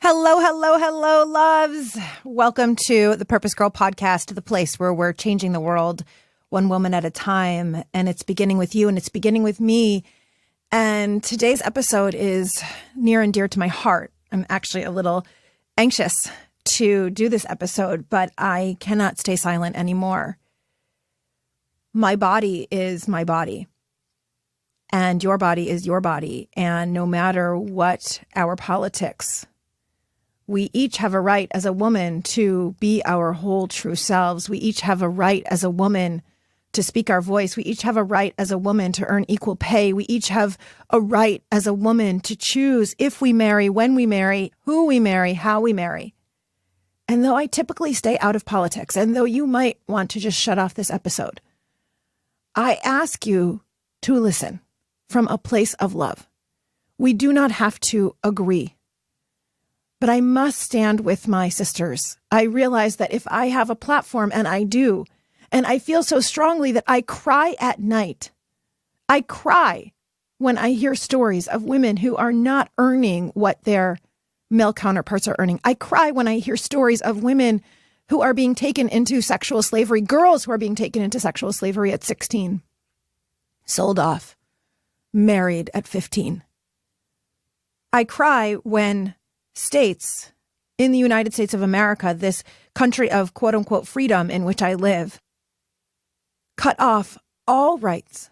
Hello, hello, hello, loves. Welcome to the PurposeGirl podcast, the place where we're changing the world one woman at a time. And it's beginning with you and it's beginning with me. And today's episode is near and dear to my heart. I'm actually a little anxious to do this episode, but I cannot stay silent anymore. My body is my body. And your body is your body. And no matter what our politics, we each have a right as a woman to be our whole true selves. We each have a right as a woman to speak our voice. We each have a right as a woman to earn equal pay. We each have a right as a woman to choose if we marry, when we marry, who we marry, how we marry. And though I typically stay out of politics, and though you might want to just shut off this episode, I ask you to listen from a place of love. We do not have to agree. But I must stand with my sisters. I realize that if I have a platform, and I do, and I feel so strongly that I cry at night. I cry when I hear stories of women who are not earning what their male counterparts are earning. I cry when I hear stories of women who are being taken into sexual slavery, girls who are being taken into sexual slavery at 16, sold off, married at 15. I cry when states in the United States of America, this country of quote unquote freedom in which I live, cut off all rights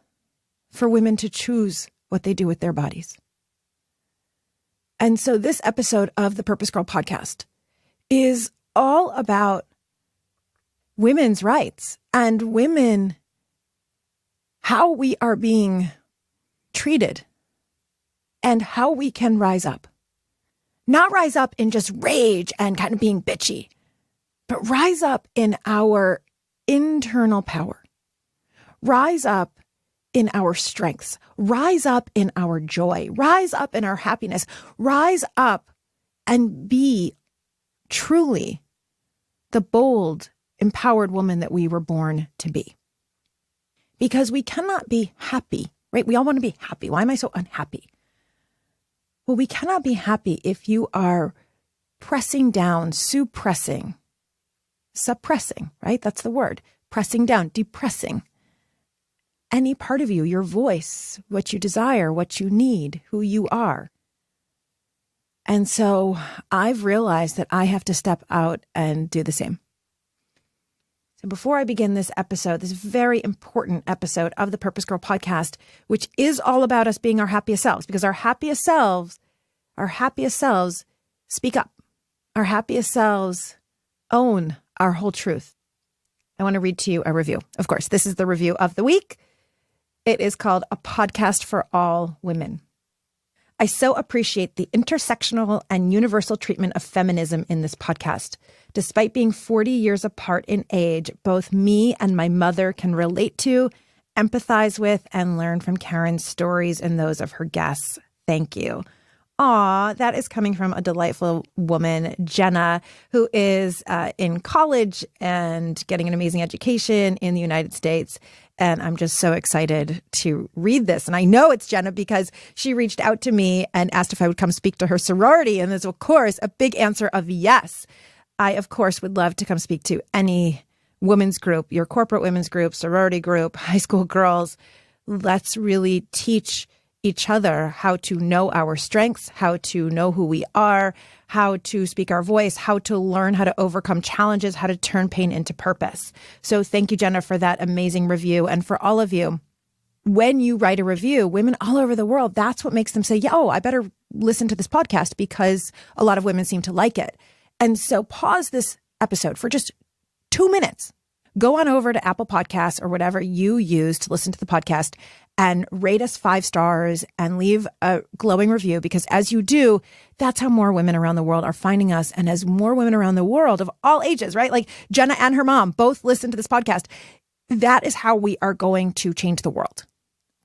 for women to choose what they do with their bodies. And so this episode of the PurposeGirl podcast is all about women's rights and women, how we are being treated and how we can rise up. Not rise up in just rage and kind of being bitchy, but rise up in our internal power. Rise up in our strengths. Rise up in our joy. Rise up in our happiness. Rise up and be truly the bold, empowered woman that we were born to be. Because we cannot be happy, right? We all want to be happy. Why am I so unhappy? Well, we cannot be happy if you are pressing down, suppressing, right? That's the word. Pressing down, depressing any part of you, your voice, what you desire, what you need, who you are. And so I've realized that I have to step out and do the same. So before I begin this episode, this very important episode of the PurposeGirl podcast, which is all about us being our happiest selves, because our happiest selves speak up. Our happiest selves own our whole truth. I want to read to you a review. Of course, this is the review of the week. It is called A Podcast for All Women. I so appreciate the intersectional and universal treatment of feminism in this podcast. Despite being 40 years apart in age, both me and my mother can relate to, empathize with, and learn from Karen's stories and those of her guests. Thank you. Aw, that is coming from a delightful woman, Jenna, who is in college and getting an amazing education in the United States. And I'm just so excited to read this. And I know it's Jenna because she reached out to me and asked if I would come speak to her sorority. And there's, of course, a big answer of yes. I, of course, would love to come speak to any women's group, your corporate women's group, sorority group, high school girls. Let's really teach each other how to know our strengths, how to know who we are, how to speak our voice, how to learn how to overcome challenges, how to turn pain into purpose. So thank you, Jenna, for that amazing review. And for all of you, when you write a review, women all over the world, that's what makes them say, I better listen to this podcast because a lot of women seem to like it. And so pause this episode for just 2 minutes. Go on over to Apple Podcasts or whatever you use to listen to the podcast and rate us 5 stars and leave a glowing review, because as you do, that's how more women around the world are finding us. And as more women around the world of all ages, right? Like Jenna and her mom both listen to this podcast. That is how we are going to change the world,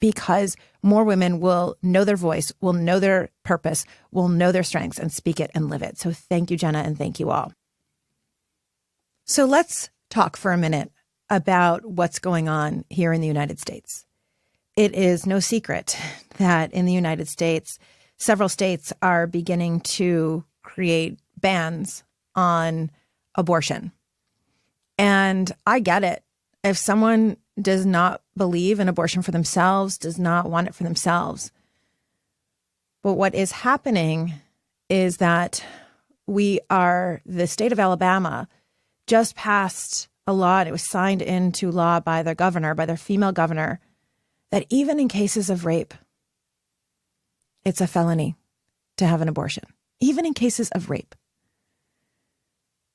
because more women will know their voice, will know their purpose, will know their strengths and speak it and live it. So thank you, Jenna, and thank you all. So let's talk for a minute about what's going on here in the United States. It is no secret that in the United States, several states are beginning to create bans on abortion. And I get it. If someone does not believe in abortion for themselves, does not want it for themselves. But what is happening is that the state of Alabama just passed a law, and it was signed into law by their governor, by their female governor, that even in cases of rape, it's a felony to have an abortion, even in cases of rape.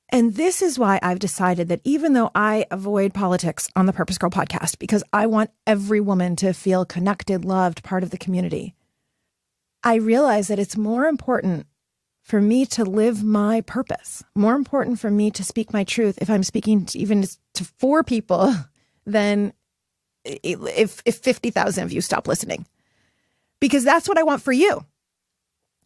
And this is why I've decided that even though I avoid politics on the Purpose Girl podcast, because I want every woman to feel connected, loved, part of the community, I realize that it's more important for me to live my purpose, more important for me to speak my truth if I'm speaking to 4 people than if 50,000 of you stop listening. Because that's what I want for you.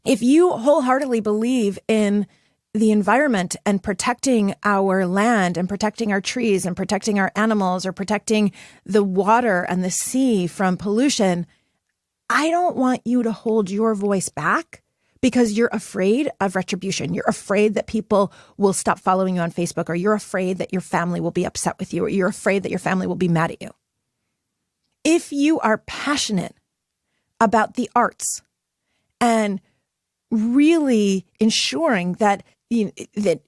If you wholeheartedly believe in the environment and protecting our land and protecting our trees and protecting our animals or protecting the water and the sea from pollution, I don't want you to hold your voice back because you're afraid of retribution. You're afraid that people will stop following you on Facebook, or you're afraid that your family will be upset with you, or you're afraid that your family will be mad at you. If you are passionate about the arts and really ensuring that that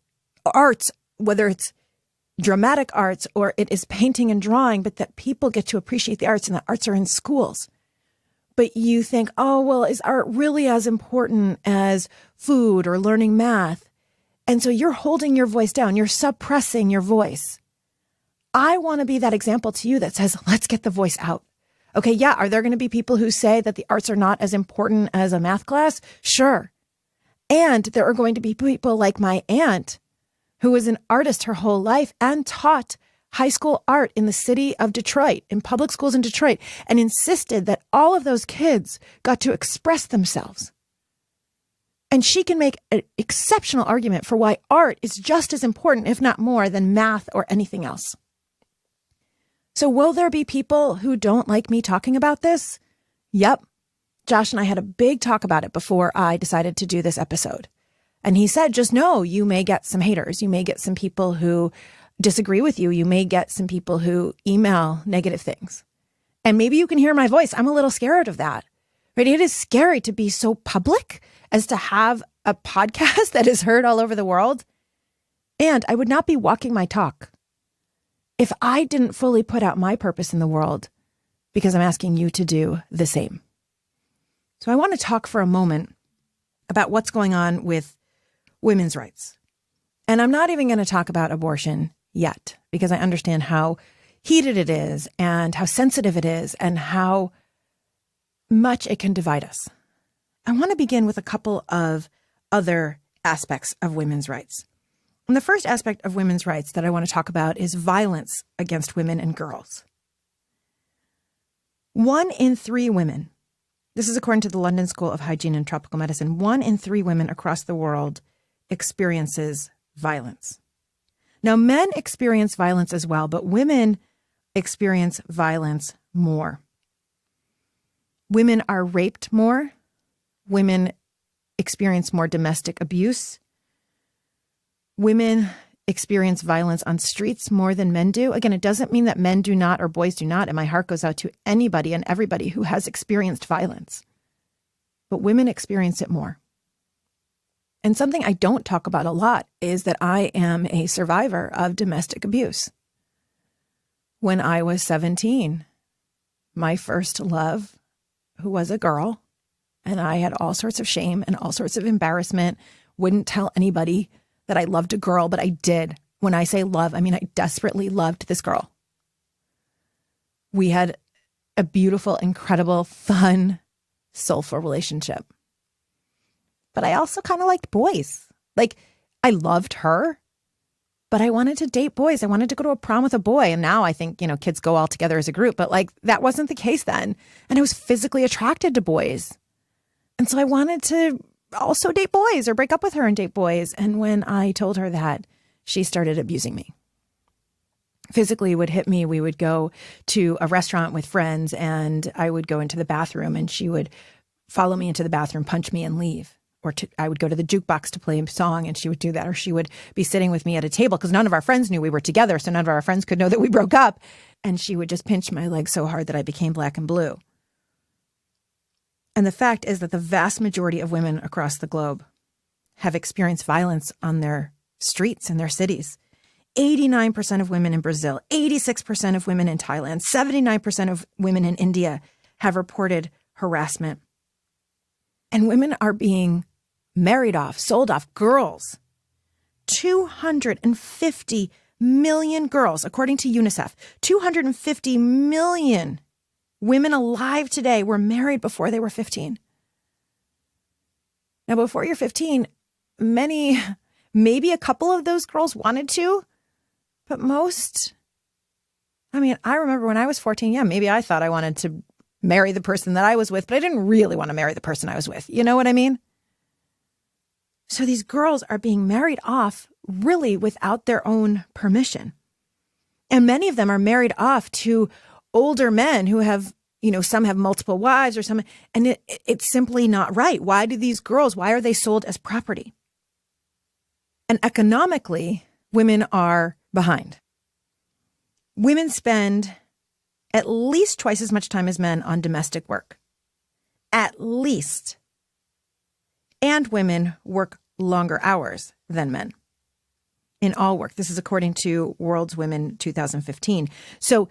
arts, whether it's dramatic arts or it is painting and drawing, but that people get to appreciate the arts and the arts are in schools. But you think, oh, well, is art really as important as food or learning math? And so you're holding your voice down. You're suppressing your voice. I want to be that example to you that says, let's get the voice out. Okay, yeah, are there going to be people who say that the arts are not as important as a math class? Sure. And there are going to be people like my aunt, who was an artist her whole life and taught high school art in the city of Detroit, in public schools in Detroit, and insisted that all of those kids got to express themselves. And she can make an exceptional argument for why art is just as important, if not more, than math or anything else. So will there be people who don't like me talking about this? Yep. Josh and I had a big talk about it before I decided to do this episode. And he said, just know you may get some haters. You may get some people who disagree with you. You may get some people who email negative things. And maybe you can hear my voice. I'm a little scared of that. Right? It is scary to be so public as to have a podcast that is heard all over the world. And I would not be walking my talk if I didn't fully put out my purpose in the world, because I'm asking you to do the same. So I want to talk for a moment about what's going on with women's rights. And I'm not even going to talk about abortion yet, because I understand how heated it is and how sensitive it is and how much it can divide us. I want to begin with a couple of other aspects of women's rights. And the first aspect of women's rights that I want to talk about is violence against women and girls. 1 in 3 women, this is according to the London School of Hygiene and Tropical Medicine, 1 in 3 women across the world experiences violence. Now, men experience violence as well, but women experience violence more. Women are raped more. Women experience more domestic abuse. Women experience violence on streets more than men do. Again, it doesn't mean that men do not or boys do not, and my heart goes out to anybody and everybody who has experienced violence. But women experience it more. And something I don't talk about a lot is that I am a survivor of domestic abuse. When I was 17, my first love, who was a girl, and I had all sorts of shame and all sorts of embarrassment, wouldn't tell anybody that I loved a girl, but I did. When I say love, I mean I desperately loved this girl. We had a beautiful, incredible, fun, soulful relationship. But I also kind of liked boys. Like, I loved her, but I wanted to date boys. I wanted to go to a prom with a boy. And now I think, kids go all together as a group, but like that wasn't the case then. And I was physically attracted to boys. And so I wanted to also date boys or break up with her and date boys. And when I told her that, she started abusing me. Physically would hit me. We would go to a restaurant with friends and I would go into the bathroom and she would follow me into the bathroom, punch me and leave. I would go to the jukebox to play a song and she would do that, or she would be sitting with me at a table because none of our friends knew we were together. So none of our friends could know that we broke up. And she would just pinch my leg so hard that I became black and blue. And the fact is that the vast majority of women across the globe have experienced violence on their streets in their cities. 89% of women in Brazil, 86% of women in Thailand, 79% of women in India have reported harassment. And women are being married off, sold off. Girls, 250 million girls, according to UNICEF, 250 million women alive today were married before they were 15. Now, before you're 15, maybe a couple of those girls wanted to, but most, I remember when I was 14, maybe I thought I wanted to marry the person that I was with, but I didn't really want to marry the person I was with. You know what I mean? So these girls are being married off really without their own permission. And many of them are married off to older men who have, some have multiple wives or some, and it's simply not right. Why are they sold as property? And economically, women are behind. Women spend at least twice as much time as men on domestic work. At least. And women work longer hours than men in all work. This is according to World's Women 2015. So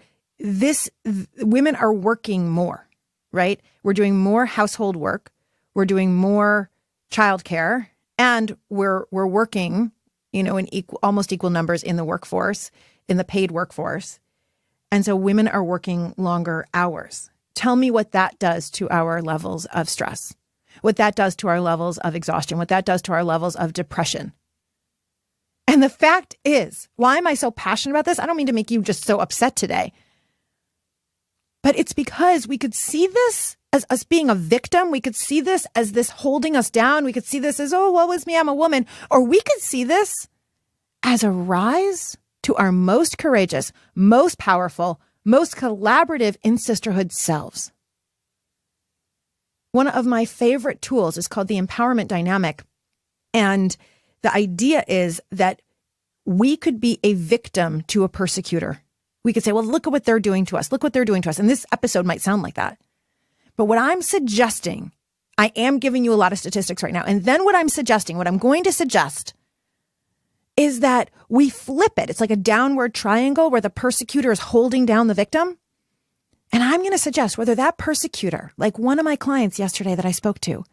women are working more, right? We're doing more household work. We're doing more childcare, and we're working, in almost equal numbers in the workforce, in the paid workforce. And so women are working longer hours. Tell me what that does to our levels of stress, what that does to our levels of exhaustion, what that does to our levels of depression. And the fact is, why am I so passionate about this? I don't mean to make you just so upset today, but it's because we could see this as us being a victim. We could see this as this holding us down. We could see this as, oh, woe is me, I'm a woman. Or we could see this as a rise to our most courageous, most powerful, most collaborative in sisterhood selves. One of my favorite tools is called the empowerment dynamic. And the idea is that we could be a victim to a persecutor. We could say, well, look at what they're doing to us. Look what they're doing to us. And this episode might sound like that. But what I'm suggesting, I am giving you a lot of statistics right now. And then what I'm going to suggest is that we flip it. It's like a downward triangle where the persecutor is holding down the victim. And I'm going to suggest whether that persecutor, like one of my clients yesterday that I spoke to,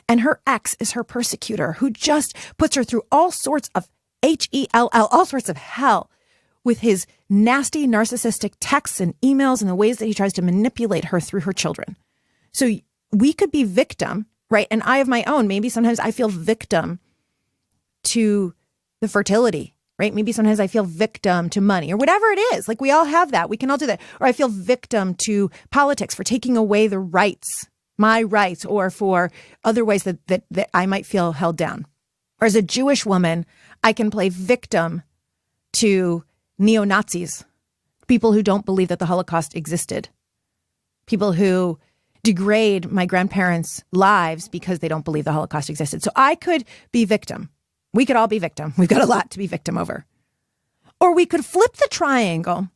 and her ex is her persecutor who just puts her through all sorts of HELL, all sorts of hell with his nasty narcissistic texts and emails and the ways that he tries to manipulate her through her children. So we could be victim, right? And I have my own. Maybe sometimes I feel victim to the fertility, right? Maybe sometimes I feel victim to money or whatever it is. Like we all have that. We can all do that. Or I feel victim to politics for taking away the rights, my rights, or for other ways that I might feel held down. Or as a Jewish woman, I can play victim to neo-Nazis, people who don't believe that the Holocaust existed, people who degrade my grandparents' lives because they don't believe the Holocaust existed. So I could be victim. We could all be victim. We've got a lot to be victim over. Or we could flip the triangle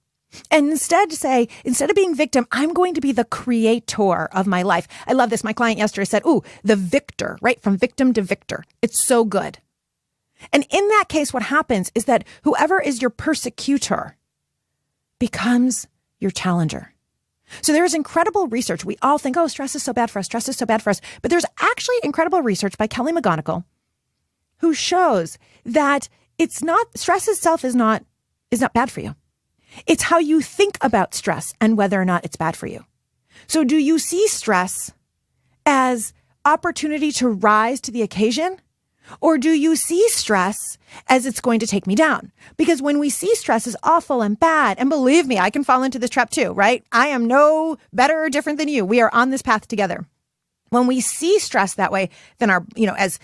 and instead of being victim, I'm going to be the creator of my life. I love this. My client yesterday said, ooh, the victor, right? From victim to victor. It's so good. And in that case, what happens is that whoever is your persecutor becomes your challenger. So there is incredible research. We all think, oh, stress is so bad for us. Stress is so bad for us. But there's actually incredible research by Kelly McGonigal who shows that stress itself is not bad for you. It's how you think about stress and whether or not it's bad for you. So do you see stress as opportunity to rise to the occasion? Or do you see stress as it's going to take me down? Because when we see stress as awful and bad, and believe me, I can fall into this trap too, right? I am no better or different than you. We are on this path together. When we see stress that way, then our, as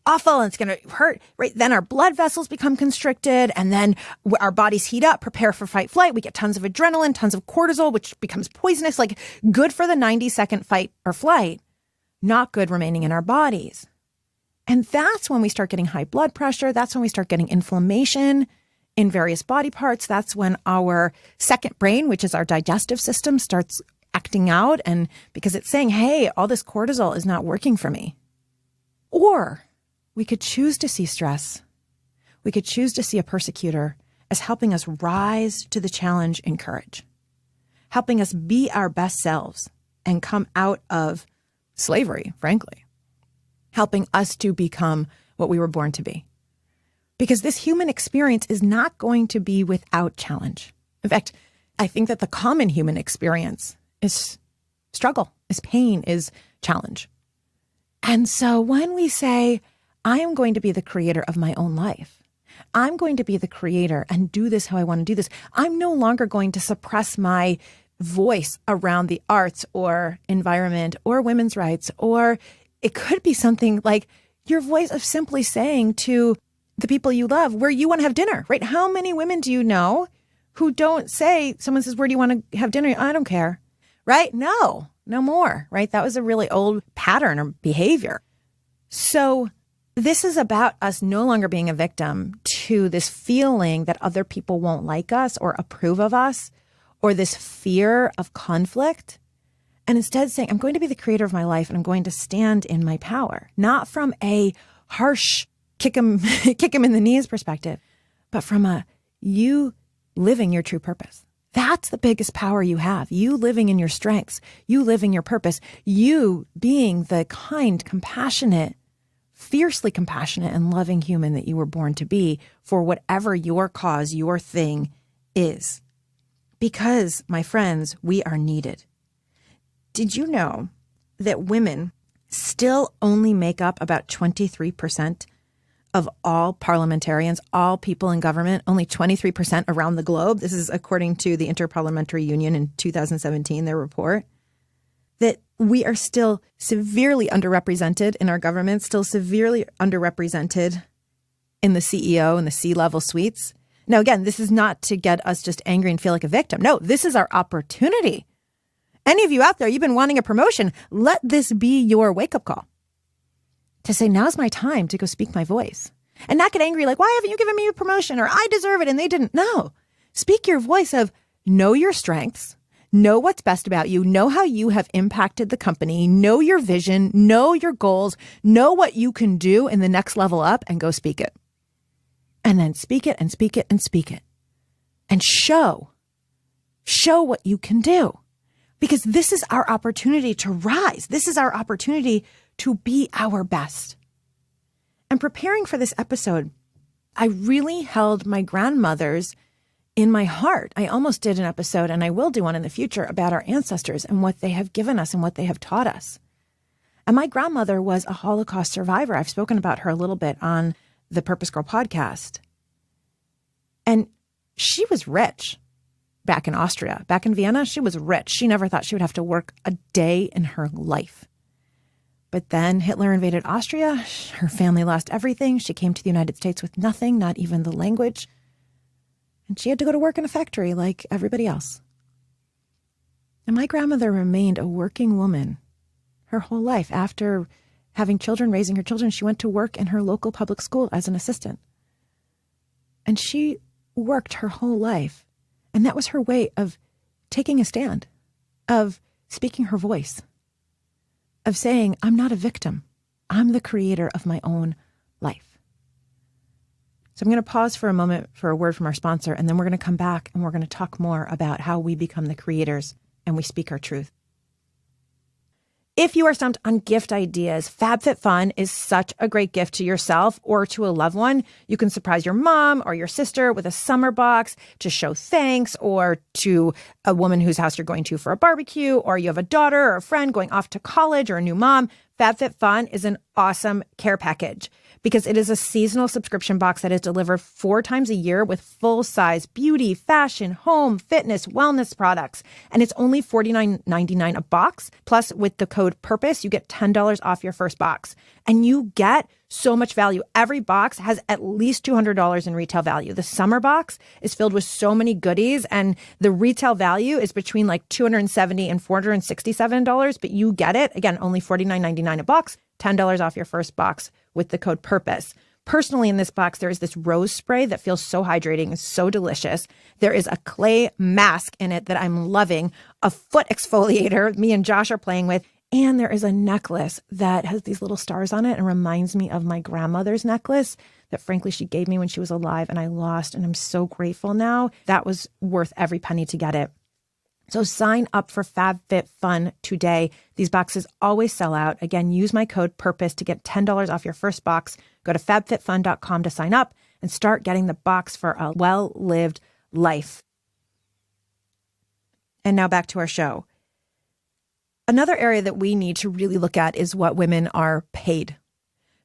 awful and it's going to hurt, right? Then our blood vessels become constricted and then our bodies heat up, prepare for fight flight. We get tons of adrenaline, tons of cortisol, which becomes poisonous, like good for the 90-second fight or flight, not good remaining in our bodies. And that's when we start getting high blood pressure. That's when we start getting inflammation in various body parts. That's when our second brain, which is our digestive system, starts acting out. And because it's saying, hey, all this cortisol is not working for me. Or we could choose to see stress. We could choose to see a persecutor as helping us rise to the challenge in courage, helping us be our best selves and come out of slavery, frankly, helping us to become what we were born to be. Because this human experience is not going to be without challenge. In fact, I think that the common human experience is struggle, is pain, is challenge. And so when we say, I am going to be the creator of my own life, I'm going to be the creator and do this how I want to do this, I'm no longer going to suppress my voice around the arts or environment or women's rights, or it could be something like your voice of simply saying to the people you love where you want to have dinner, right? How many women do you know who don't say, someone says, where do you want to have dinner? I don't care, right? No more, right? That was a really old pattern or behavior. So this is about us no longer being a victim to this feeling that other people won't like us or approve of us, or this fear of conflict. And instead saying, I'm going to be the creator of my life and I'm going to stand in my power, not from a harsh kick him in the knees perspective, but from a you living your true purpose. That's the biggest power you have. You living in your strengths, you living your purpose, you being the kind, compassionate, fiercely compassionate and loving human that you were born to be for whatever your cause, your thing is. Because, my friends, we are needed. Did you know that women still only make up about 23% of all parliamentarians, all people in government, only 23% around the globe? This is according to the Interparliamentary Union in 2017, their report, that we are still severely underrepresented in our government, still severely underrepresented in the CEO and the C-level suites. Now, again, this is not to get us just angry and feel like a victim. No, this is our opportunity. Any of you out there, you've been wanting a promotion, let this be your wake-up call to say, now's my time to go speak my voice. And not get angry like, why haven't you given me a promotion? Or I deserve it and they didn't. No, speak your voice of know your strengths, know what's best about you, know how you have impacted the company, know your vision, know your goals, know what you can do in the next level up, and go speak it. And then speak it and speak it and speak it. And show what you can do. Because this is our opportunity to rise. This is our opportunity to be our best. And preparing for this episode, I really held my grandmothers in my heart. I almost did an episode, and I will do one in the future, about our ancestors and what they have given us and what they have taught us. And my grandmother was a Holocaust survivor. I've spoken about her a little bit on the PurposeGirl podcast. And she was rich back in Austria. Back in Vienna, she was rich. She never thought she would have to work a day in her life. But then Hitler invaded Austria. Her family lost everything. She came to the United States with nothing, not even the language. And she had to go to work in a factory like everybody else. And my grandmother remained a working woman her whole life. After having children, raising her children, she went to work in her local public school as an assistant. And she worked her whole life. And that was her way of taking a stand, of speaking her voice, of saying, I'm not a victim. I'm the creator of my own life. So I'm going to pause for a moment for a word from our sponsor, and then we're going to come back and we're going to talk more about how we become the creators and we speak our truth. If you are stumped on gift ideas, FabFitFun is such a great gift to yourself or to a loved one. You can surprise your mom or your sister with a summer box to show thanks, or to a woman whose house you're going to for a barbecue, or you have a daughter or a friend going off to college or a new mom. FabFitFun is an awesome care package because it is a seasonal subscription box that is delivered 4 times a year with full-size beauty, fashion, home, fitness, wellness products. And it's only $49.99 a box. Plus, with the code PURPOSE, you get $10 off your first box. And you get so much value. Every box has at least $200 in retail value. The summer box is filled with so many goodies, and the retail value is between like $270 and $467, but you get it. Again, only $49.99 a box, $10 off your first box with the code PURPOSE. Personally, in this box, there is this rose spray that feels so hydrating and so delicious. There is a clay mask in it that I'm loving, a foot exfoliator me and Josh are playing with, and there is a necklace that has these little stars on it and reminds me of my grandmother's necklace that, frankly, she gave me when she was alive and I lost, and I'm so grateful now. That was worth every penny to get it. So sign up for FabFitFun today. These boxes always sell out. Again, use my code PURPOSE to get $10 off your first box. Go to fabfitfun.com to sign up and start getting the box for a well-lived life. And now back to our show. Another area that we need to really look at is what women are paid.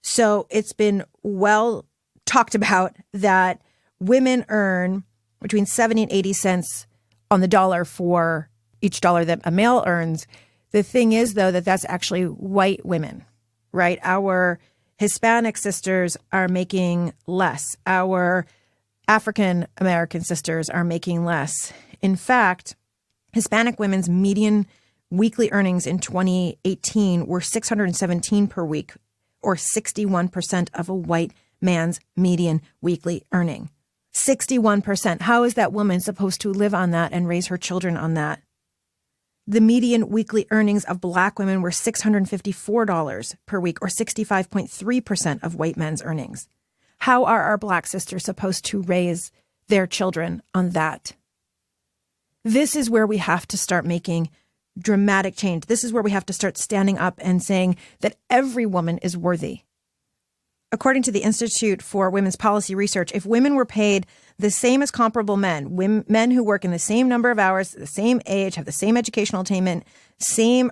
So it's been well talked about that women earn between 70 and 80 cents on the dollar for each dollar that a male earns. The thing is, though, that that's actually white women, right? Our Hispanic sisters are making less. Our African American sisters are making less. In fact, Hispanic women's median weekly earnings in 2018 were $617 per week, or 61% of a white man's median weekly earning. 61%. How is that woman supposed to live on that and raise her children on that? The median weekly earnings of Black women were $654 per week, or 65.3% of white men's earnings. How are our Black sisters supposed to raise their children on that? This is where we have to start making dramatic change. This is where we have to start standing up and saying that every woman is worthy. According to the Institute for Women's Policy Research, if women were paid the same as comparable men, men who work in the same number of hours, the same age, have the same educational attainment, same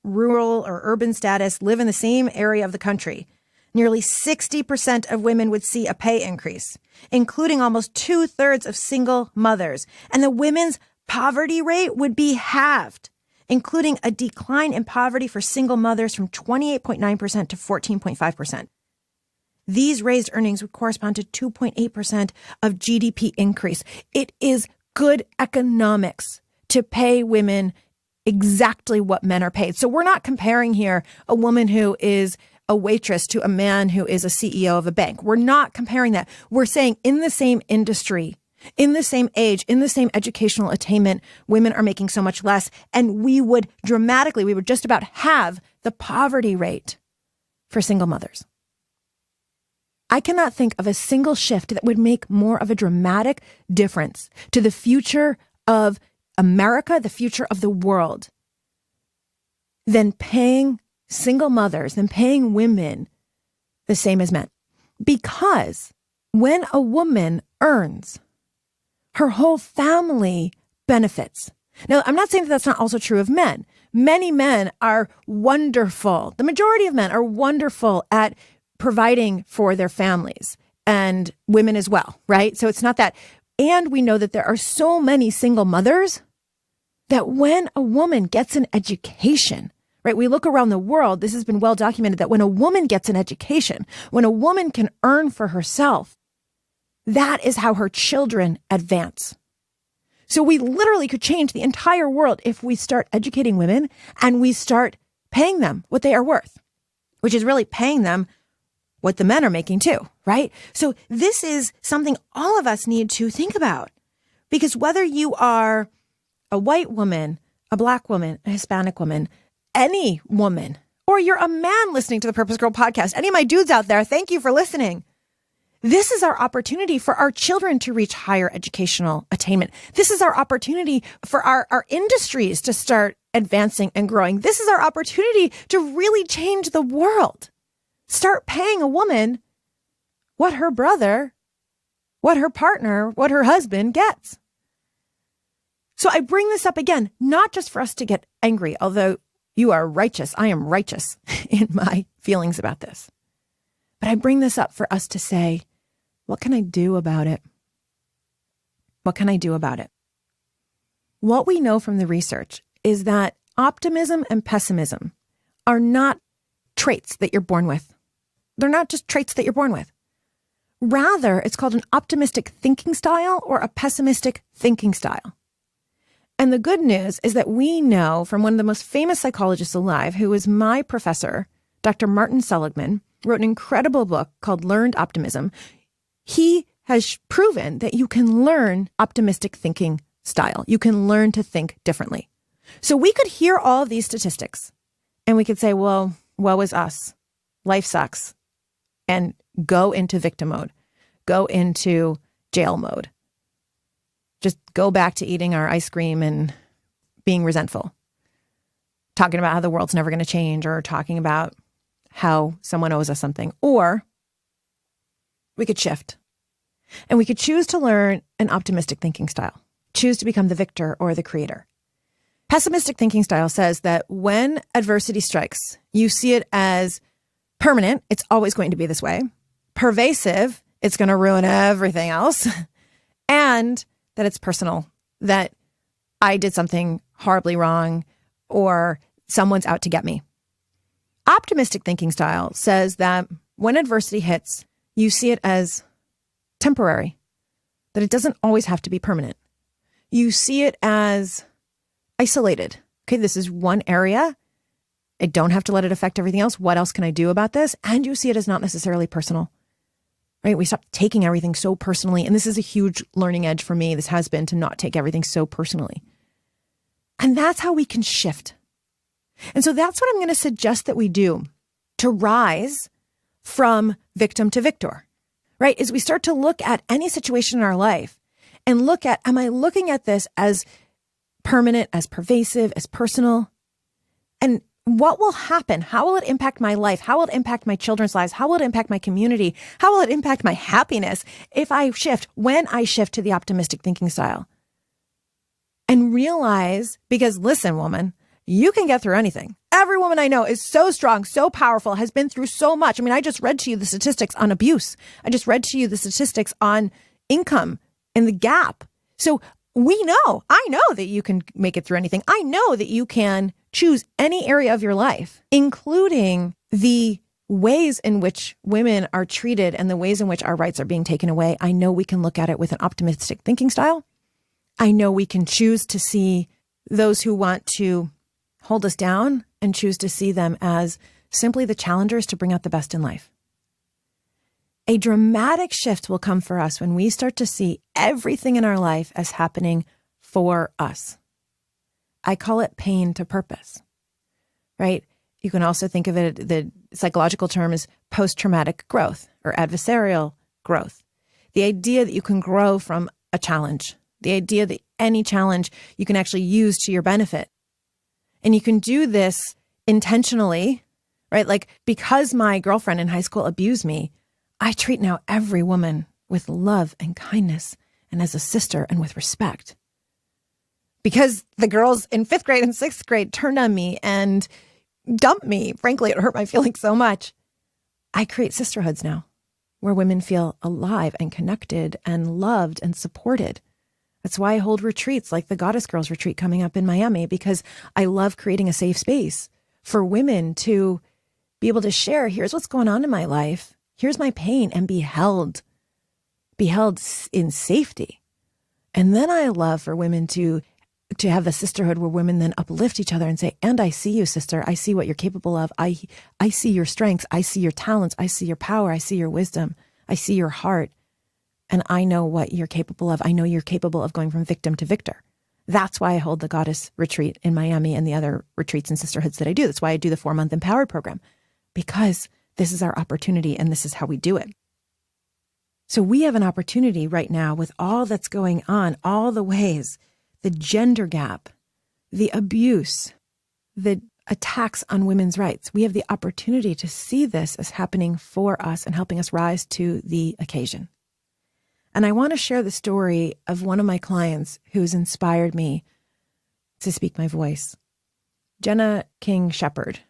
rural or urban status, live in the same area of the country, nearly 60% of women would see a pay increase, including almost 2/3 of single mothers. And the women's poverty rate would be halved, including a decline in poverty for single mothers from 28.9% to 14.5%. These raised earnings would correspond to 2.8% of GDP increase. It is good economics to pay women exactly what men are paid. So we're not comparing here a woman who is a waitress to a man who is a CEO of a bank. We're not comparing that. We're saying in the same industry, in the same age, in the same educational attainment, women are making so much less. And we would just about have the poverty rate for single mothers. I cannot think of a single shift that would make more of a dramatic difference to the future of America, the future of the world, than paying single mothers, than paying women the same as men. Because when a woman earns, her whole family benefits. Now, I'm not saying that that's not also true of men. Many men are wonderful. The majority of men are wonderful at providing for their families, and women as well, right? So it's not that. And we know that there are so many single mothers that when a woman gets an education, right? We look around the world, this has been well documented that when a woman gets an education, when a woman can earn for herself, that is how her children advance. So we literally could change the entire world if we start educating women and we start paying them what they are worth, which is really paying them what the men are making too, right? So this is something all of us need to think about, because whether you are a white woman, a Black woman, a Hispanic woman, any woman, or you're a man listening to the Purpose Girl podcast, any of my dudes out there, thank you for listening. This is our opportunity for our children to reach higher educational attainment. This is our opportunity for our industries to start advancing and growing. This is our opportunity to really change the world. Start paying a woman what her brother, what her partner, what her husband gets. So I bring this up again, not just for us to get angry, although you are righteous. I am righteous in my feelings about this. But I bring this up for us to say, what can I do about it? What can I do about it? What we know from the research is that optimism and pessimism are not traits that you're born with. They're not just traits that you're born with. Rather, it's called an optimistic thinking style or a pessimistic thinking style. And the good news is that we know from one of the most famous psychologists alive, who was my professor, Dr. Martin Seligman, wrote an incredible book called Learned Optimism. He has proven that you can learn optimistic thinking style. You can learn to think differently. So we could hear all of these statistics and we could say, well, woe is us. Life sucks. And go into victim mode. Go into jail mode. Just go back to eating our ice cream and being resentful. Talking about how the world's never going to change, or talking about how someone owes us something. Or we could shift. And we could choose to learn an optimistic thinking style. Choose to become the victor or the creator. Pessimistic thinking style says that when adversity strikes, you see it as permanent. It's always going to be this way. Pervasive. It's going to ruin everything else. And that it's personal, that I did something horribly wrong or someone's out to get me. Optimistic thinking style says that when adversity hits, you see it as temporary, that it doesn't always have to be permanent. You see it as isolated. Okay, this is one area. I don't have to let it affect everything else. What else can I do about this? And you see it as not necessarily personal. Right? We stop taking everything so personally. And this is a huge learning edge for me. This has been to not take everything so personally. And that's how we can shift. And so that's what I'm going to suggest that we do to rise from victim to victor, right? Is we start to look at any situation in our life and look at, am I looking at this as permanent, as pervasive, as personal? And what will happen? How will it impact my life? How will it impact my children's lives? How will it impact my community? How will it impact my happiness if I shift, when I shift to the optimistic thinking style? And realize, because listen, woman, you can get through anything. Every woman I know is so strong, so powerful, has been through so much. I mean, I just read to you the statistics on abuse. I just read to you the statistics on income and the gap. So I know that you can make it through anything. I know that you can choose any area of your life, including the ways in which women are treated and the ways in which our rights are being taken away. I know we can look at it with an optimistic thinking style. I know we can choose to see those who want to hold us down and choose to see them as simply the challengers to bring out the best in life. A dramatic shift will come for us when we start to see everything in our life as happening for us. I call it pain to purpose, right? You can also think of it, the psychological term is post-traumatic growth or adversarial growth. The idea that you can grow from a challenge, the idea that any challenge you can actually use to your benefit. And you can do this intentionally, right? Like, because my girlfriend in high school abused me, I treat now every woman with love and kindness and as a sister and with respect. Because the girls in 5th grade and 6th grade turned on me and dumped me. Frankly, it hurt my feelings so much. I create sisterhoods now where women feel alive and connected and loved and supported. That's why I hold retreats like the Goddess Girls retreat coming up in Miami, because I love creating a safe space for women to be able to share, here's what's going on in my life. Here's my pain, and be held in safety. And then I love for women to have a sisterhood where women then uplift each other and say, and I see you, sister. I see what you're capable of. I see your strengths. I see your talents. I see your power. I see your wisdom. I see your heart. And I know what you're capable of. I know you're capable of going from victim to victor. That's why I hold the Goddess retreat in Miami and the other retreats and sisterhoods that I do. That's why I do the 4-month Empowered program, because this is our opportunity and this is how we do it. So we have an opportunity right now with all that's going on, all the ways, the gender gap, the abuse, the attacks on women's rights. We have the opportunity to see this as happening for us and helping us rise to the occasion. And I want to share the story of one of my clients who's inspired me to speak my voice. Jenna King-Shepard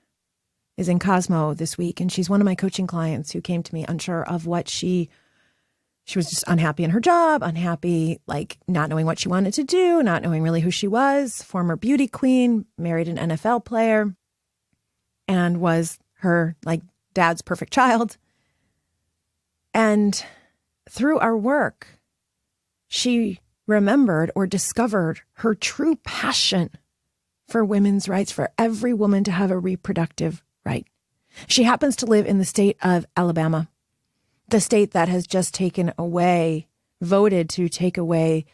is in Cosmo this week, and she's one of my coaching clients who came to me unsure of what she was just unhappy in her job, unhappy, like not knowing what she wanted to do, not knowing really who she was, former beauty queen, married an NFL player, and was her like dad's perfect child. And through our work, she remembered or discovered her true passion for women's rights, for every woman to have a reproductive right. She happens to live in the state of Alabama, the state that has just voted to take away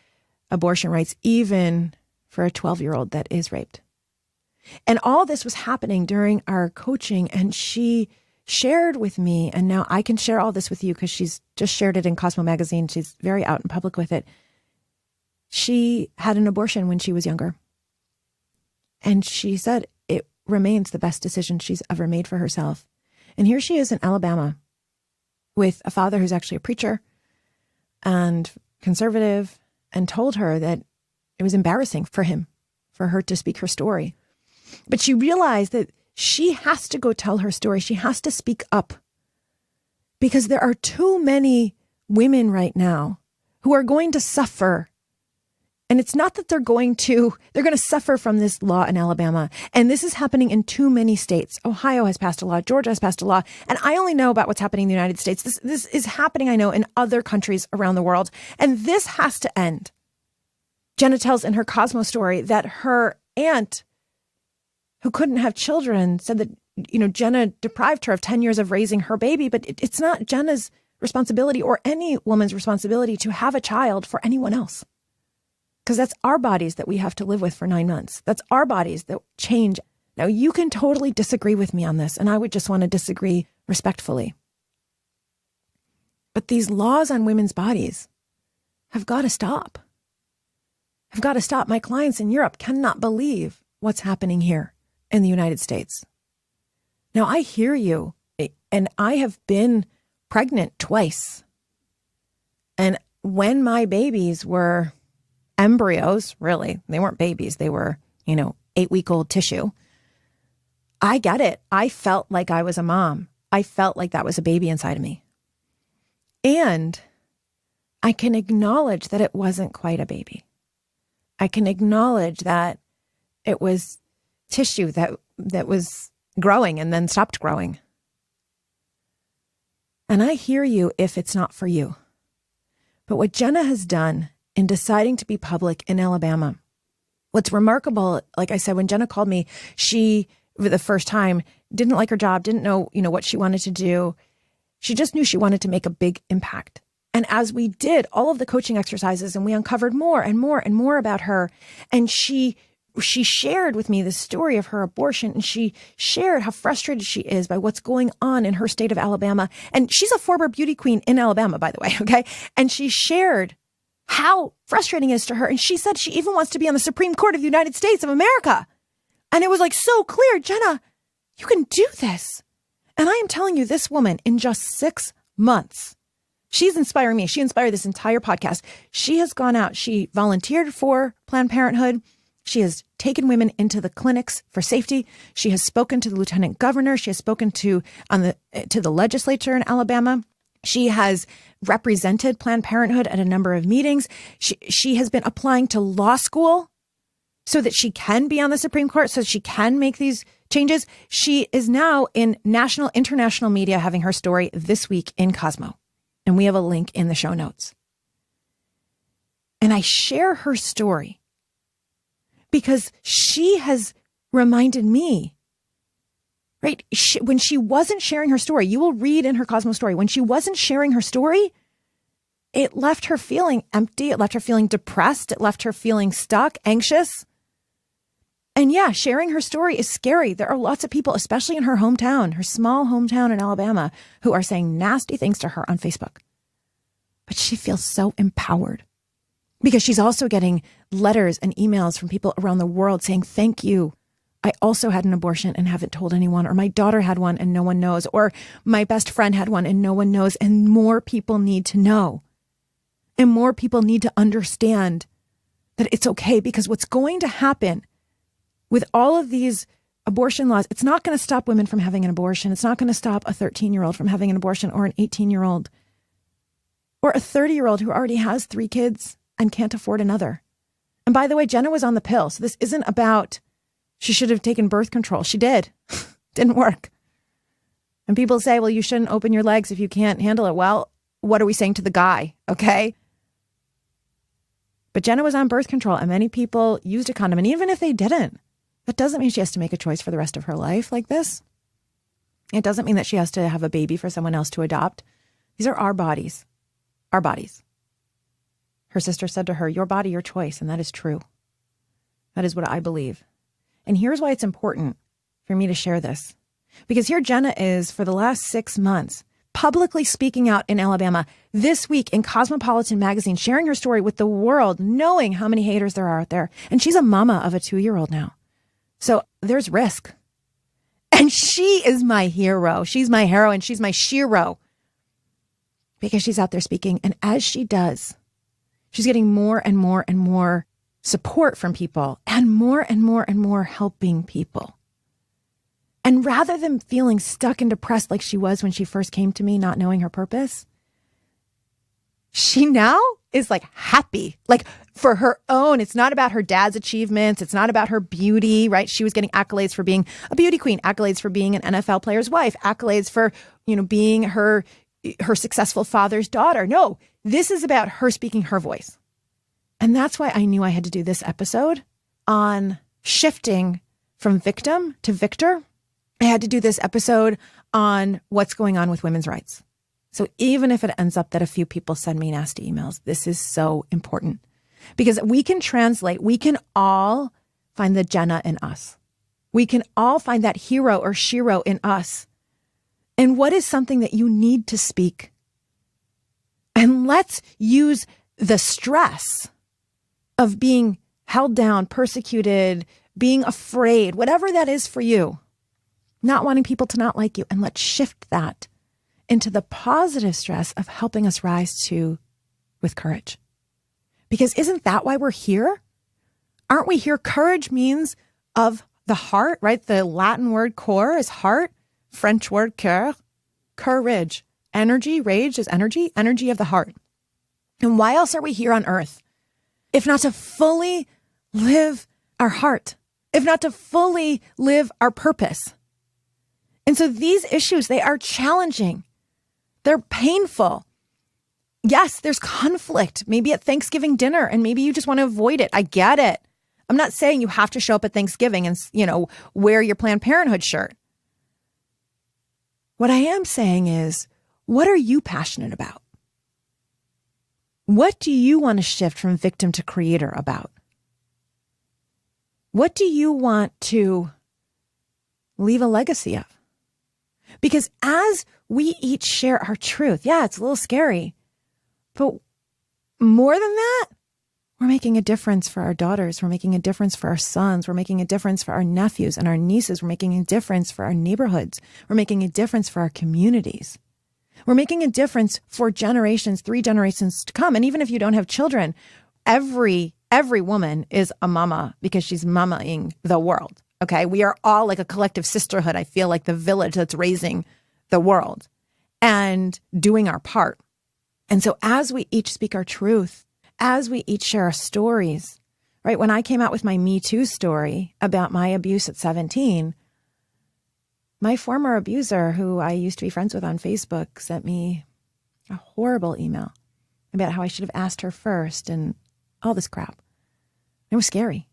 abortion rights, even for a 12-year-old that is raped. And all this was happening during our coaching, and she shared with me, and now I can share all this with you because she's just shared it in Cosmo magazine. She's very out in public with it. She had an abortion when she was younger. And she said it remains the best decision she's ever made for herself. And here she is in Alabama with a father who's actually a preacher and conservative, and told her that it was embarrassing for her to speak her story. But she realized that she has to go tell her story. She has to speak up because there are too many women right now who are going to suffer. And it's not that they're going to suffer from this law in Alabama. And this is happening in too many states. Ohio has passed a law. Georgia has passed a law. And I only know about what's happening in the United States. This is happening, I know, in other countries around the world. And this has to end. Jenna tells in her Cosmo story that her aunt, who couldn't have children, said that, Jenna deprived her of 10 years of raising her baby. But it's not Jenna's responsibility or any woman's responsibility to have a child for anyone else. Because that's our bodies that we have to live with for 9 months. That's our bodies that change. Now, you can totally disagree with me on this, and I would just want to disagree respectfully. But these laws on women's bodies have got to stop. Have got to stop. My clients in Europe cannot believe what's happening here in the United States. Now, I hear you, and I have been pregnant twice. And when my babies were embryos, really, they weren't babies. They were, 8-week-old tissue. I get it. I felt like I was a mom. I felt like that was a baby inside of me. And I can acknowledge that it wasn't quite a baby. I can acknowledge that it was tissue that was growing and then stopped growing. And I hear you if it's not for you. But what Jenna has done in deciding to be public in Alabama, what's remarkable, like I said, when Jenna called me, she, for the first time, didn't like her job, didn't know, what she wanted to do. She just knew she wanted to make a big impact. And as we did all of the coaching exercises and we uncovered more and more and more about her, and she shared with me the story of her abortion, and she shared how frustrated she is by what's going on in her state of Alabama. And she's a former beauty queen in Alabama, by the way, okay? And she shared how frustrating it is to her. And she said she even wants to be on the Supreme Court of the United States of America. And it was like so clear, Jenna, you can do this. And I am telling you, this woman in just 6 months, she's inspiring me. She inspired this entire podcast. She has gone out. She volunteered for Planned Parenthood. She has taken women into the clinics for safety. She has spoken to the lieutenant governor. She has spoken to the legislature in Alabama. She has represented Planned Parenthood at a number of meetings. She has been applying to law school so that she can be on the Supreme Court, so she can make these changes. She is now in national, international media having her story this week in Cosmo. And we have a link in the show notes. And I share her story because she has reminded me, right? When she wasn't sharing her story, you will read in her Cosmo story, when she wasn't sharing her story, it left her feeling empty. It left her feeling depressed. It left her feeling stuck, anxious. And yeah, sharing her story is scary. There are lots of people, especially in her hometown, her small hometown in Alabama, who are saying nasty things to her on Facebook. But she feels so empowered because she's also getting letters and emails from people around the world saying, thank you. I also had an abortion and haven't told anyone, or my daughter had one and no one knows, or my best friend had one and no one knows. And more people need to know. And more people need to understand that it's okay, because what's going to happen with all of these abortion laws, it's not going to stop women from having an abortion. It's not going to stop a 13-year-old from having an abortion, or an 18-year-old, or a 30-year-old who already has 3 kids and can't afford another. And by the way, Jenna was on the pill. So this isn't about she should have taken birth control. She did. Didn't work. And people say, well, you shouldn't open your legs if you can't handle it. Well, what are we saying to the guy? Okay. But Jenna was on birth control and many people used a condom. And even if they didn't, that doesn't mean she has to make a choice for the rest of her life like this. It doesn't mean that she has to have a baby for someone else to adopt. These are our bodies. Our bodies. Her sister said to her, your body, your choice. And that is true. That is what I believe. And here's why it's important for me to share this. Because here Jenna is, for the last 6 months, publicly speaking out in Alabama, this week in Cosmopolitan magazine, sharing her story with the world, knowing how many haters there are out there. And she's a mama of a 2-year-old now. So there's risk. And she is my hero. She's my heroine. She's my shero. Because she's out there speaking. And as she does, she's getting more and more and more support from people and more and more and more helping people. And rather than feeling stuck and depressed like she was when she first came to me, not knowing her purpose, she now is like happy, like for her own. It's not about her dad's achievements. It's not about her beauty, right? She was getting accolades for being a beauty queen, accolades for being an NFL player's wife, accolades for, being her successful father's daughter. No, this is about her speaking her voice. And that's why I knew I had to do this episode on shifting from victim to victor. I had to do this episode on what's going on with women's rights. So even if it ends up that a few people send me nasty emails, this is so important because we can translate. We can all find the Jenna in us. We can all find that hero or shero in us. And what is something that you need to speak? And let's use the stress of being held down, persecuted, being afraid, whatever that is for you, not wanting people to not like you. And let's shift that into the positive stress of helping us rise with courage. Because isn't that why we're here? Aren't we here? Courage means of the heart, right? The Latin word cor is heart. French word cœur, courage. Energy, rage is energy of the heart. And why else are we here on earth? If not to fully live our heart, if not to fully live our purpose. And so these issues, they are challenging. They're painful. Yes, there's conflict, maybe at Thanksgiving dinner, and maybe you just want to avoid it. I get it. I'm not saying you have to show up at Thanksgiving and, wear your Planned Parenthood shirt. What I am saying is, what are you passionate about? What do you want to shift from victim to creator about? What do you want to leave a legacy of? Because as we each share our truth, yeah, it's a little scary, but more than that, we're making a difference for our daughters. We're making a difference for our sons. We're making a difference for our nephews and our nieces. We're making a difference for our neighborhoods. We're making a difference for our communities. We're making a difference for generations, 3 generations to come. And even if you don't have children, every woman is a mama because she's mamaing the world. Okay. We are all like a collective sisterhood. I feel like the village that's raising the world and doing our part. And so as we each speak our truth, as we each share our stories, right? When I came out with my Me Too story about my abuse at 17, my former abuser, who I used to be friends with on Facebook, sent me a horrible email about how I should have asked her first and all this crap. It was scary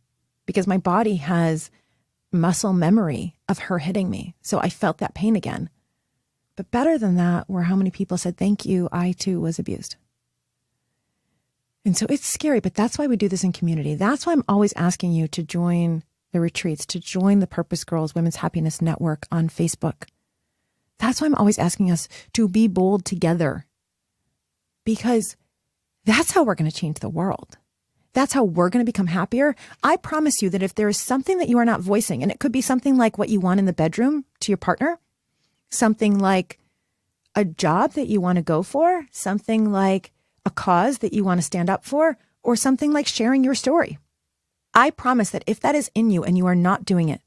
because my body has muscle memory of her hitting me. So I felt that pain again. But better than that were how many people said, thank you, I too was abused. And so it's scary, but that's why we do this in community. That's why I'm always asking you to join the retreats, to join the Purpose Girls Women's Happiness Network on Facebook. That's why I'm always asking us to be bold together, because that's how we're going to change the world. That's how we're going to become happier. I promise you that if there is something that you are not voicing, and it could be something like what you want in the bedroom to your partner, something like a job that you want to go for, something like a cause that you want to stand up for, or something like sharing your story. I promise that if that is in you and you are not doing it,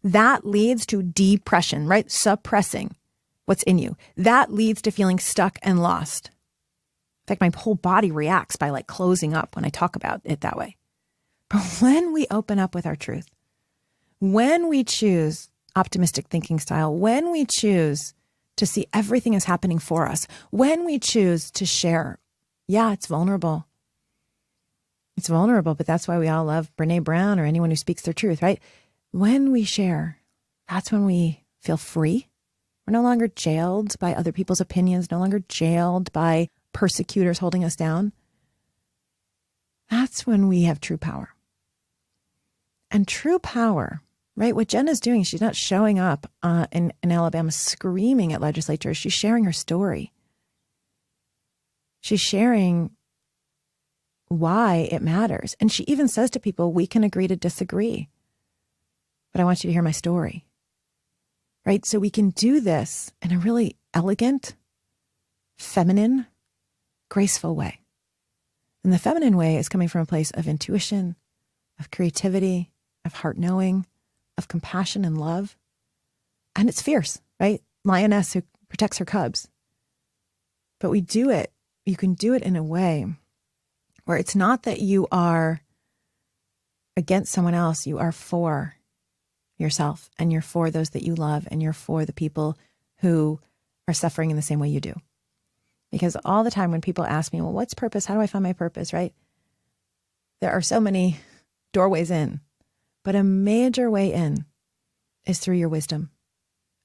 that leads to depression, right? Suppressing what's in you. That leads to feeling stuck and lost. In fact, my whole body reacts by like closing up when I talk about it that way. But when we open up with our truth, when we choose optimistic thinking style, when we choose to see everything is happening for us. When we choose to share, yeah, it's vulnerable. It's vulnerable, but that's why we all love Brene Brown or anyone who speaks their truth, right? When we share, that's when we feel free. We're no longer jailed by other people's opinions, no longer jailed by persecutors holding us down. That's when we have true power. And true power, right? What Jen is doing, she's not showing up in Alabama screaming at legislators. She's sharing her story. She's sharing why it matters. And she even says to people, we can agree to disagree, but I want you to hear my story, right? So we can do this in a really elegant, feminine, graceful way. And the feminine way is coming from a place of intuition, of creativity, of heart knowing, of compassion and love. And it's fierce, right? Lioness who protects her cubs. But we do it, you can do it in a way where it's not that you are against someone else, you are for yourself, and you're for those that you love, and you're for the people who are suffering in the same way you do. Because all the time when people ask me, well, what's purpose? How do I find my purpose, right? There are so many doorways in, but a major way in is through your wisdom,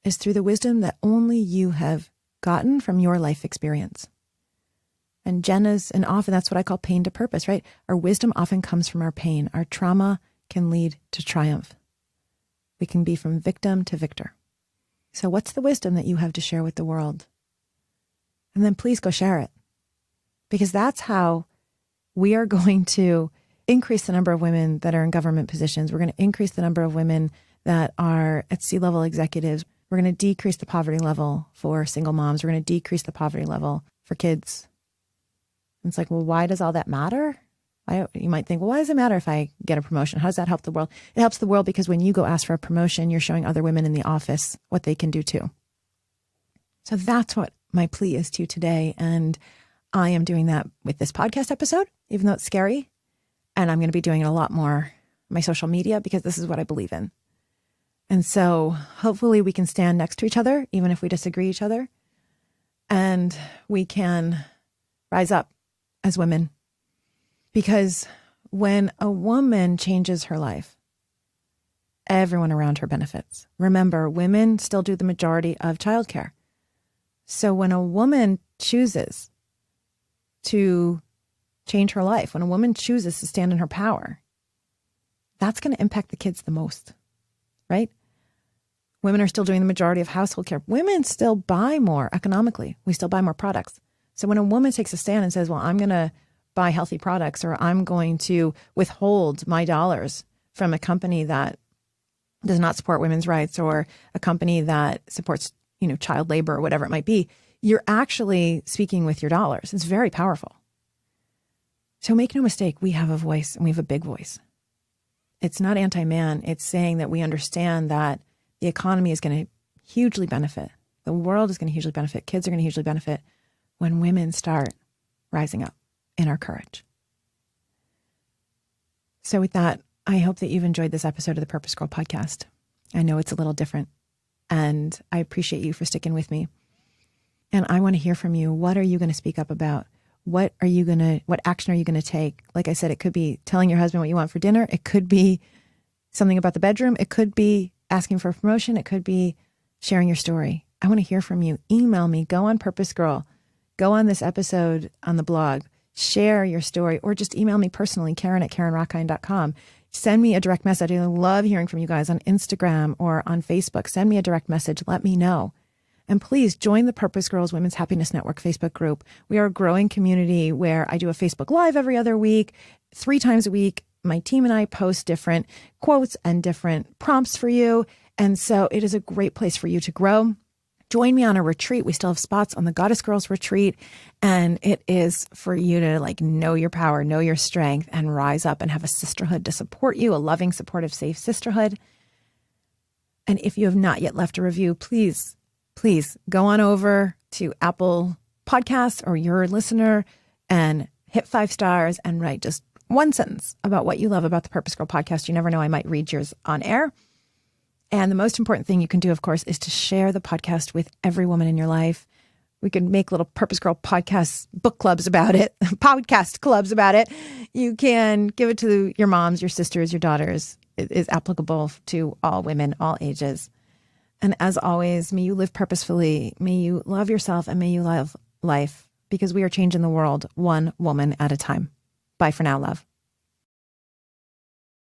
is through the wisdom that only you have gotten from your life experience. And Jenna's, and often that's what I call pain to purpose, right? Our wisdom often comes from our pain. Our trauma can lead to triumph. We can be from victim to victor. So what's the wisdom that you have to share with the world? And then please go share it. Because that's how we are going to increase the number of women that are in government positions. We're going to increase the number of women that are at C-level executives. We're going to decrease the poverty level for single moms. We're going to decrease the poverty level for kids. And it's like, well, why does all that matter? You might think, well, why does it matter if I get a promotion? How does that help the world? It helps the world because when you go ask for a promotion, you're showing other women in the office what they can do too. So that's what my plea is to you today. And I am doing that with this podcast episode, even though it's scary. And I'm going to be doing it a lot more on my social media because this is what I believe in. And so hopefully we can stand next to each other, even if we disagree each other. And we can rise up as women. Because when a woman changes her life, everyone around her benefits. Remember, women still do the majority of childcare. So when a woman chooses to change her life, when a woman chooses to stand in her power, that's going to impact the kids the most, right? Women are still doing the majority of household care. Women still buy more economically. We still buy more products. So when a woman takes a stand and says, well, I'm going to buy healthy products, or I'm going to withhold my dollars from a company that does not support women's rights, or a company that supports, child labor or whatever it might be, you're actually speaking with your dollars. It's very powerful. So make no mistake, we have a voice, and we have a big voice. It's not anti-man. It's saying that we understand that the economy is going to hugely benefit. The world is going to hugely benefit. Kids are going to hugely benefit when women start rising up in our courage. So with that, I hope that you've enjoyed this episode of the Purpose Girl podcast. I know it's a little different, and I appreciate you for sticking with me. And I want to hear from you. What are you going to speak up about? What action are you going to take? Like I said, it could be telling your husband what you want for dinner. It could be something about the bedroom. It could be asking for a promotion. It could be sharing your story. I want to hear from you. Email me. Go on Purpose Girl. Go on this episode on the blog. Share your story, or just email me personally, Karen@KarenRockine.com. Send me a direct message. I love hearing from you guys on Instagram or on Facebook. Send me a direct message. Let me know. And please join the Purpose Girls Women's Happiness Network Facebook group. We are a growing community where I do a Facebook Live every other week, 3 times a week. My team and I post different quotes and different prompts for you. And so it is a great place for you to grow. Join me on a retreat. We still have spots on the Goddess Girls retreat. And it is for you to know your power, know your strength, and rise up and have a sisterhood to support you, a loving, supportive, safe sisterhood. And if you have not yet left a review, please go on over to Apple Podcasts or your listener and hit 5 stars and write just one sentence about what you love about the Purpose Girl podcast. You never know, I might read yours on air. And the most important thing you can do, of course, is to share the podcast with every woman in your life. We can make little Purpose Girl podcast book clubs about it, podcast clubs about it. You can give it to your moms, your sisters, your daughters. It is applicable to all women, all ages. And as always, may you live purposefully. May you love yourself and may you love life, because we are changing the world one woman at a time. Bye for now, love.